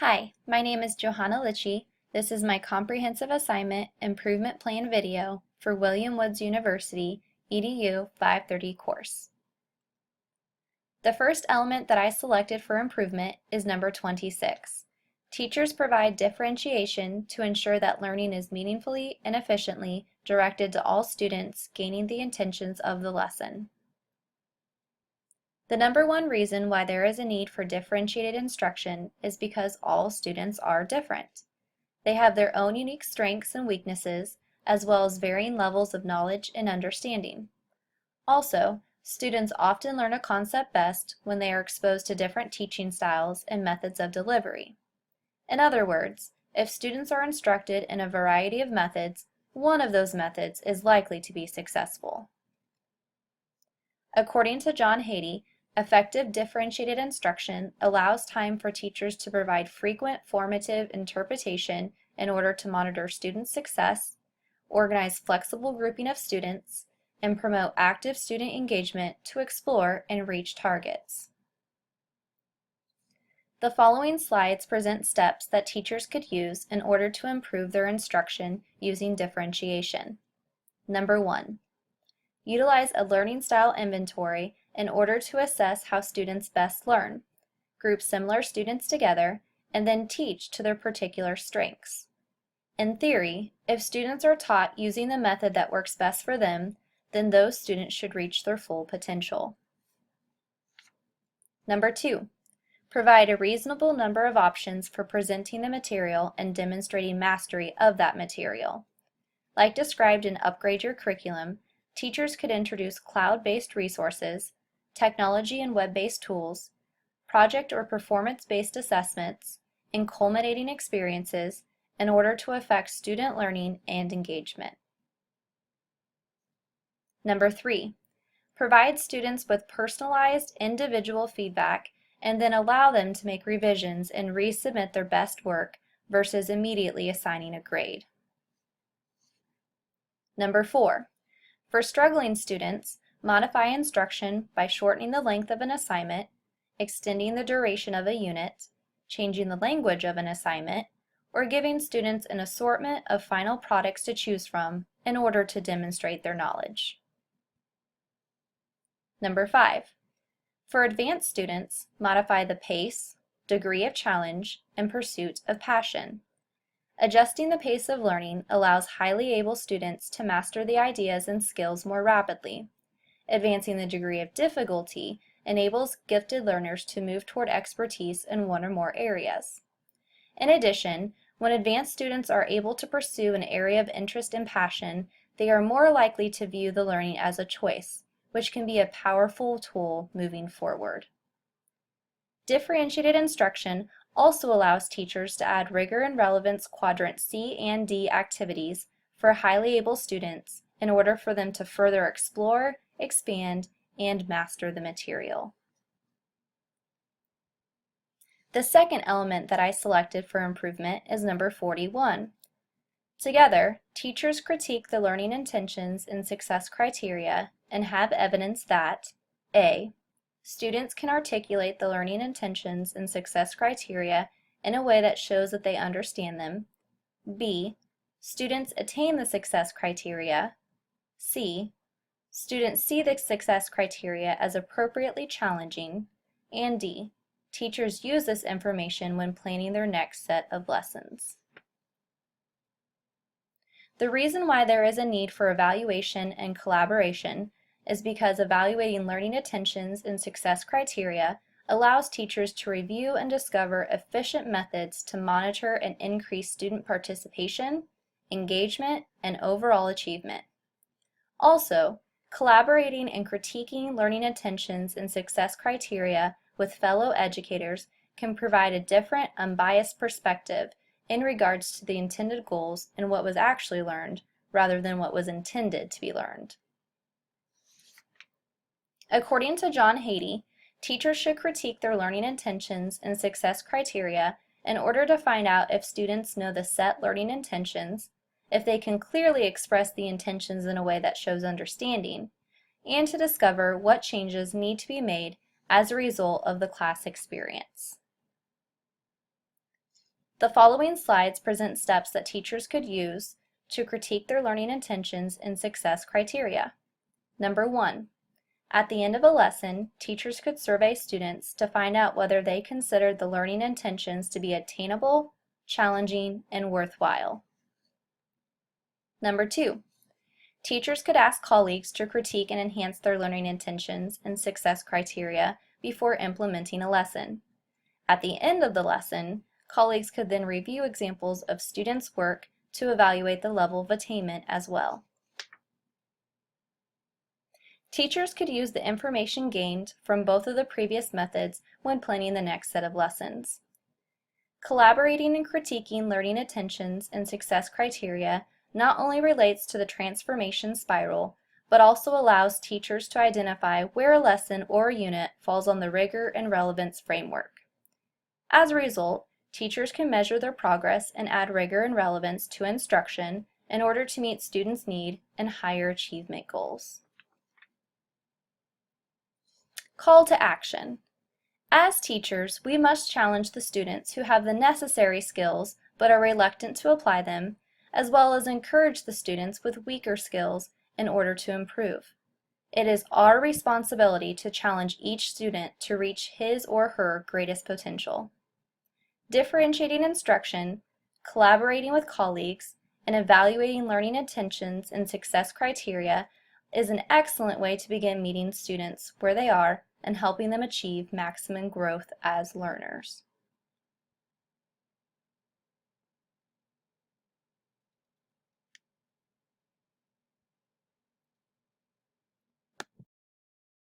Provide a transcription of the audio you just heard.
Hi, my name is Johanna Litchie. This is my Comprehensive Assignment Improvement Plan video for William Woods University EDU 530 course. The first element that I selected for improvement is number 26. Teachers provide differentiation to ensure that learning is meaningfully and efficiently directed to all students gaining the intentions of the lesson. The number one reason why there is a need for differentiated instruction is because all students are different. They have their own unique strengths and weaknesses, as well as varying levels of knowledge and understanding. Also, students often learn a concept best when they are exposed to different teaching styles and methods of delivery. In other words, if students are instructed in a variety of methods, one of those methods is likely to be successful. According to John Hattie, effective differentiated instruction allows time for teachers to provide frequent formative interpretation in order to monitor student success, organize flexible grouping of students, and promote active student engagement to explore and reach targets. The following slides present steps that teachers could use in order to improve their instruction using differentiation. Number 1. Utilize a learning style inventory in order to assess how students best learn. Group similar students together and then teach to their particular strengths. In theory, if students are taught using the method that works best for them, then those students should reach their full potential. Number 2. Provide a reasonable number of options for presenting the material and demonstrating mastery of that material. Like described in Upgrade Your Curriculum, teachers could introduce cloud-based resources, technology and web-based tools, project or performance-based assessments, and culminating experiences in order to affect student learning and engagement. Number 3, provide students with personalized individual feedback and then allow them to make revisions and resubmit their best work versus immediately assigning a grade. Number 4, for struggling students, modify instruction by shortening the length of an assignment, extending the duration of a unit, changing the language of an assignment, or giving students an assortment of final products to choose from in order to demonstrate their knowledge. Number 5. For advanced students, modify the pace, degree of challenge, and pursuit of passion. Adjusting the pace of learning allows highly able students to master the ideas and skills more rapidly. Advancing the degree of difficulty enables gifted learners to move toward expertise in one or more areas. In addition, when advanced students are able to pursue an area of interest and passion, they are more likely to view the learning as a choice, which can be a powerful tool moving forward. Differentiated instruction also allows teachers to add rigor and relevance quadrant C and D activities for highly able students in order for them to further explore, expand, and master the material. The second element that I selected for improvement is number 41. Together, teachers critique the learning intentions and success criteria and have evidence that A. Students can articulate the learning intentions and success criteria in a way that shows that they understand them. B. Students attain the success criteria. C. Students see the success criteria as appropriately challenging. And D. Teachers use this information when planning their next set of lessons. The reason why there is a need for evaluation and collaboration is because evaluating learning intentions and success criteria allows teachers to review and discover efficient methods to monitor and increase student participation, engagement, and overall achievement. Also, collaborating and critiquing learning intentions and success criteria with fellow educators can provide a different, unbiased perspective in regards to the intended goals and what was actually learned, rather than what was intended to be learned. According to John Hattie, teachers should critique their learning intentions and success criteria in order to find out if students know the set learning intentions, if they can clearly express the intentions in a way that shows understanding, and to discover what changes need to be made as a result of the class experience. The following slides present steps that teachers could use to critique their learning intentions and success criteria. Number 1. At the end of a lesson, teachers could survey students to find out whether they considered the learning intentions to be attainable, challenging, and worthwhile. Number 2. Teachers could ask colleagues to critique and enhance their learning intentions and success criteria before implementing a lesson. At the end of the lesson, colleagues could then review examples of students' work to evaluate the level of attainment as well. Teachers could use the information gained from both of the previous methods when planning the next set of lessons. Collaborating and critiquing learning intentions and success criteria not only relates to the transformation spiral, but also allows teachers to identify where a lesson or a unit falls on the rigor and relevance framework. As a result, teachers can measure their progress and add rigor and relevance to instruction in order to meet students' need and higher achievement goals. Call to action. As teachers, we must challenge the students who have the necessary skills but are reluctant to apply them, as well as encourage the students with weaker skills in order to improve. It is our responsibility to challenge each student to reach his or her greatest potential. Differentiating instruction, collaborating with colleagues, and evaluating learning intentions and success criteria is an excellent way to begin meeting students where they are and helping them achieve maximum growth as learners.